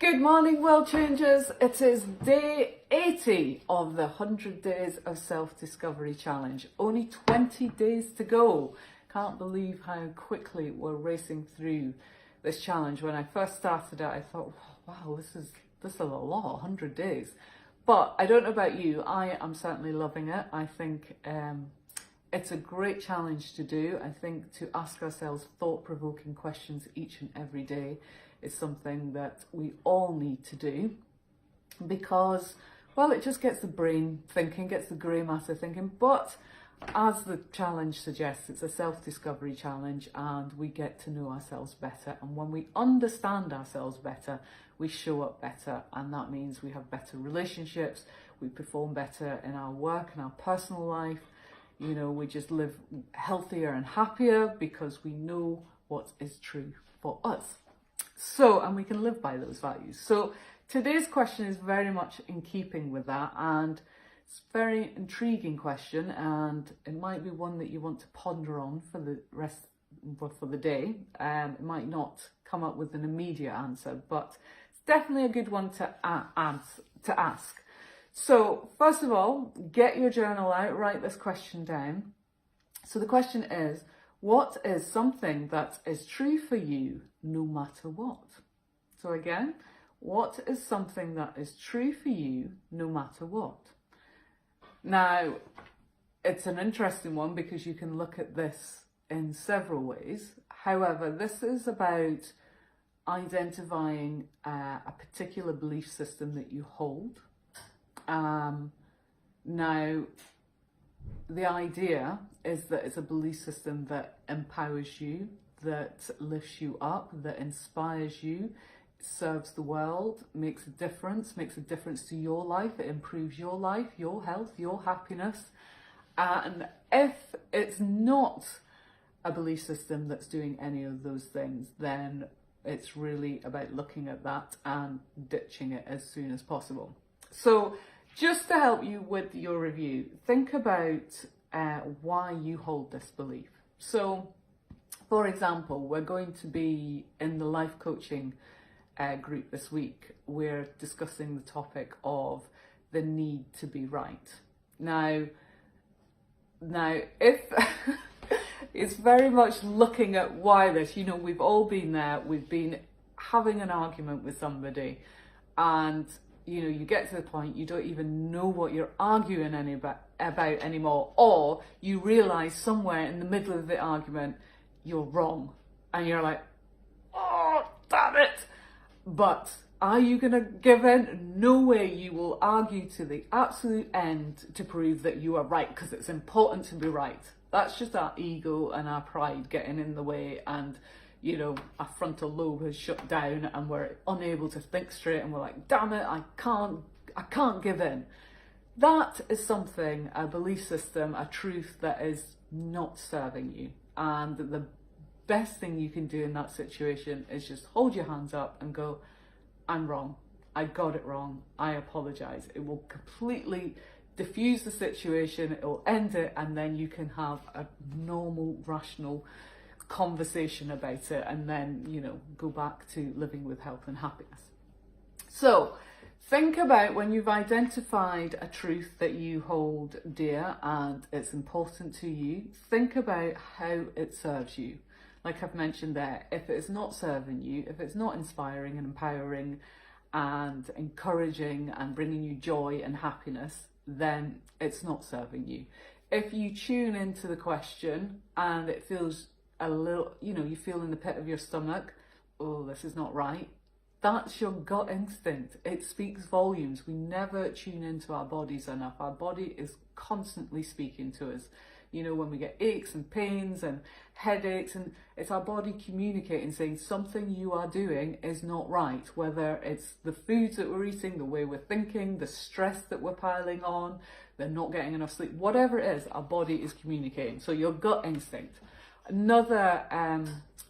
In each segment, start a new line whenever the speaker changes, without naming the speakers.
Good morning, world changers. It is day 80 of the 100 Days of Self-Discovery Challenge. Only 20 days to go. Can't believe how quickly we're racing through this challenge. When I first started it, I thought, wow, this is a lot, 100 days. But I don't know about you, I am certainly loving it. I think it's a great challenge to do. I think to ask ourselves thought-provoking questions each and every day is something that we all need to do because, well, it just gets the brain thinking, gets the grey matter thinking. But as the challenge suggests, it's a self-discovery challenge and we get to know ourselves better. And when we understand ourselves better, we show up better. And that means we have better relationships, we perform better in our work and our personal life. You know, we just live healthier and happier because we know what is true for us. So, and we can live by those values. So today's question is very much in keeping with that, and it's a very intriguing question, and it might be one that you want to ponder on for the rest for the day. It might not come up with an immediate answer, but it's definitely a good one to ask. So first of all, get your journal out, write this question down. So the question is, what is something that is true for you no matter what? So again, what is something that is true for you no matter what? Now, it's an interesting one because you can look at this in several ways. However, this is about identifying a particular belief system that you hold. Now, the idea is that it's a belief system that empowers you, that lifts you up, that inspires you, serves the world, makes a difference to your life, it improves your life, your health, your happiness. And if it's not a belief system that's doing any of those things, then it's really about looking at that and ditching it as soon as possible. So just to help you with your review, think about why you hold this belief. So, for example, we're going to be in the life coaching group this week. We're discussing the topic of the need to be right. Now, if it's very much looking at why this, you know, we've all been there, we've been having an argument with somebody, and you know, you get to the point you don't even know what you're arguing about anymore, or you realise somewhere in the middle of the argument you're wrong, and you're like, oh, damn it. But are you going to give in? No way. You will argue to the absolute end to prove that you are right, because it's important to be right. That's just our ego and our pride getting in the way, and you know, our frontal lobe has shut down and we're unable to think straight, and we're like, damn it, I can't give in. That is something, a belief system, a truth that is not serving you. And the best thing you can do in that situation is just hold your hands up and go, I'm wrong. I got it wrong. I apologize. It will completely diffuse the situation. It will end it. And then you can have a normal, rational conversation about it, and then, you know, go back to living with health and happiness. So think about when you've identified a truth that you hold dear and it's important to you, think about how it serves you. Like I've mentioned there, if it's not serving you, if it's not inspiring and empowering and encouraging and bringing you joy and happiness, then it's not serving you. If you tune into the question and it feels a little, you know, you feel in the pit of your stomach, oh, this is not right, that's your gut instinct. It speaks volumes. We never tune into our bodies enough. Our body is constantly speaking to us. You know, when we get aches and pains and headaches, and it's our body communicating, saying something you are doing is not right, whether it's the foods that we're eating, the way we're thinking, the stress that we're piling on, they're not getting enough sleep, whatever it is, our body is communicating. So your gut instinct. Another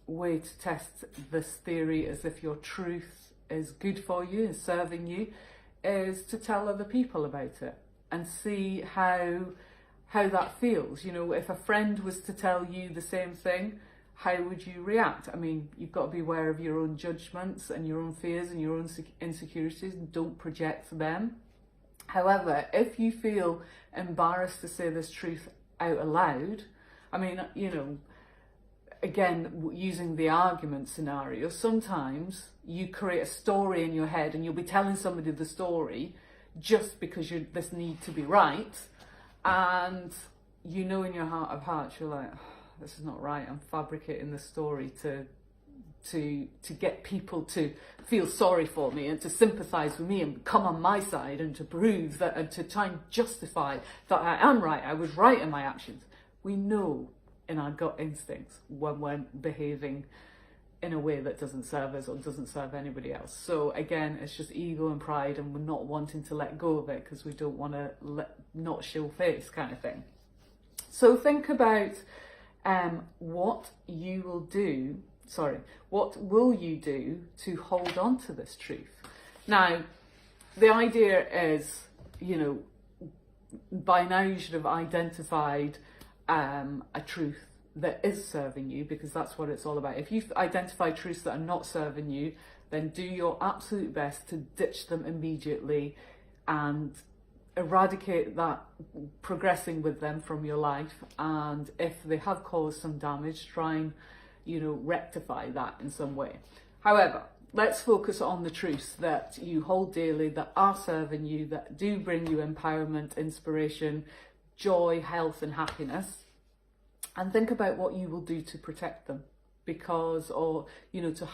way to test this theory is if your truth is good for you, is serving you, is to tell other people about it and see how that feels. You know, if a friend was to tell you the same thing, how would you react? I mean, you've got to be aware of your own judgments and your own fears and your own insecurities, and don't project them. However, if you feel embarrassed to say this truth out aloud, I mean, again, using the argument scenario, sometimes you create a story in your head and you'll be telling somebody the story just because you this need to be right, and in your heart of hearts you're like, oh, this is not right, I'm fabricating this story to get people to feel sorry for me and to sympathise with me and come on my side and to prove that, and to try and justify that I am right, I was right in my actions. We know in our gut instincts when we're behaving in a way that doesn't serve us or doesn't serve anybody else. So again, it's just ego and pride, and we're not wanting to let go of it because we don't want to not show face kind of thing. So think about what will you do to hold on to this truth? Now, the idea is, by now you should have identified a truth that is serving you, because that's what it's all about. If you've identified truths that are not serving you, then do your absolute best to ditch them immediately and eradicate that progressing with them from your life. And if they have caused some damage, try and rectify that in some way. However, let's focus on the truths that you hold dearly, that are serving you, that do bring you empowerment, inspiration, joy, health and happiness. And think about what you will do to protect them, to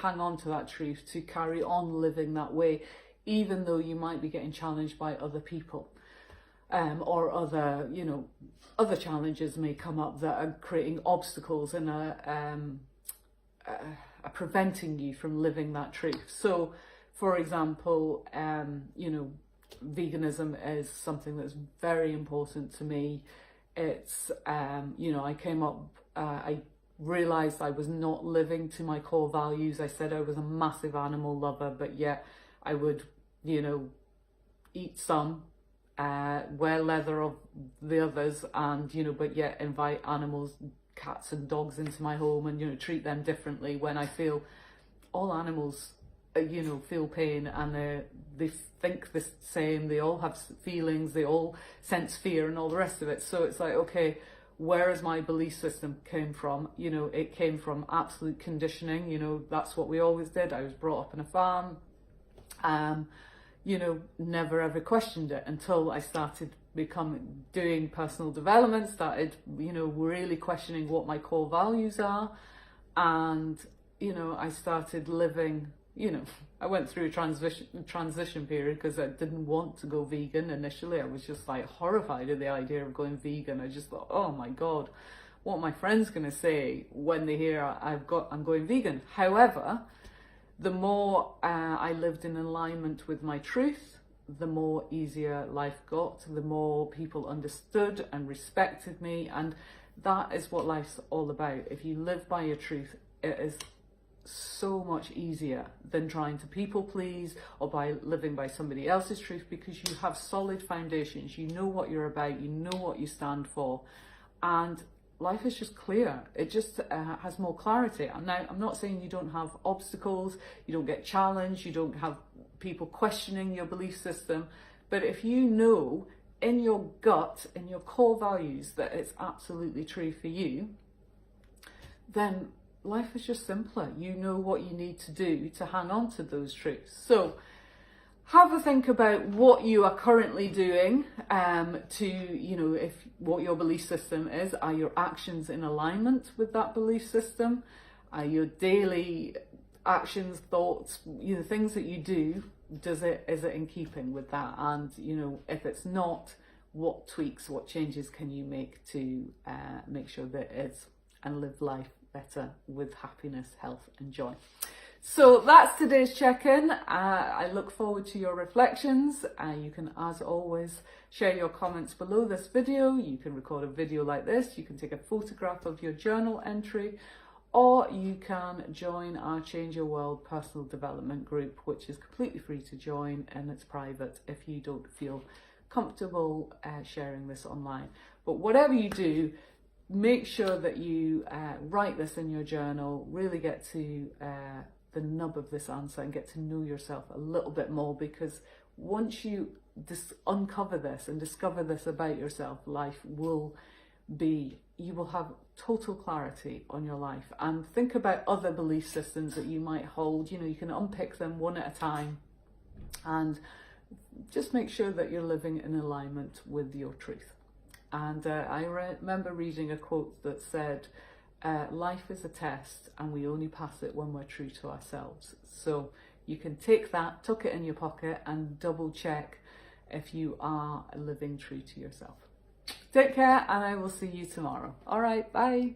hang on to that truth, to carry on living that way, even though you might be getting challenged by other people, or other challenges may come up that are creating obstacles and are preventing you from living that truth. So, for example, veganism is something that's very important to me. It's, I realised I was not living to my core values. I said I was a massive animal lover, but yet I would, eat some, wear leather of the others, and, but yet invite animals, cats and dogs into my home and, treat them differently, when I feel all animals, feel pain and they think the same, they all have feelings, they all sense fear and all the rest of it. So it's like, okay, where has my belief system came from? It came from absolute conditioning. That's what we always did. I was brought up on a farm, never ever questioned it until I started doing personal development, started, really questioning what my core values are. And, I started living, I went through a transition period because I didn't want to go vegan initially. I was just like horrified at the idea of going vegan. I just thought, oh my God, what are my friends going to say when they hear I'm going vegan? However, the more I lived in alignment with my truth, the more easier life got, the more people understood and respected me. And that is what life's all about. If you live by your truth, it is so much easier than trying to people please or by living by somebody else's truth, because you have solid foundations. You know what you're about, you know what you stand for, and life is just clear. It just has more clarity. And now, I'm not saying you don't have obstacles, you don't get challenged, you don't have people questioning your belief system, but if you know in your gut, in your core values, that it's absolutely true for you, then life is just simpler. You know what you need to do to hang on to those truths. So have a think about what you are currently doing if what your belief system is. Are your actions in alignment with that belief system? Are your daily actions, thoughts, things that you do, is it in keeping with that? And, if it's not, what tweaks, what changes can you make to make sure that it is, and live life better with happiness, health and joy. So that's today's check-in. I look forward to your reflections. You can, as always, share your comments below this video. You can record a video like this. You can take a photograph of your journal entry, or you can join our Change Your World personal development group, which is completely free to join, and it's private if you don't feel comfortable sharing this online. But whatever you do, make sure that you write this in your journal, really get to the nub of this answer and get to know yourself a little bit more, because once you uncover this and discover this about yourself, you will have total clarity on your life. And think about other belief systems that you might hold. You know, you can unpick them one at a time and just make sure that you're living in alignment with your truth. And I remember reading a quote that said, life is a test and we only pass it when we're true to ourselves. So you can take that, tuck it in your pocket, and double check if you are living true to yourself. Take care, and I will see you tomorrow. All right, bye.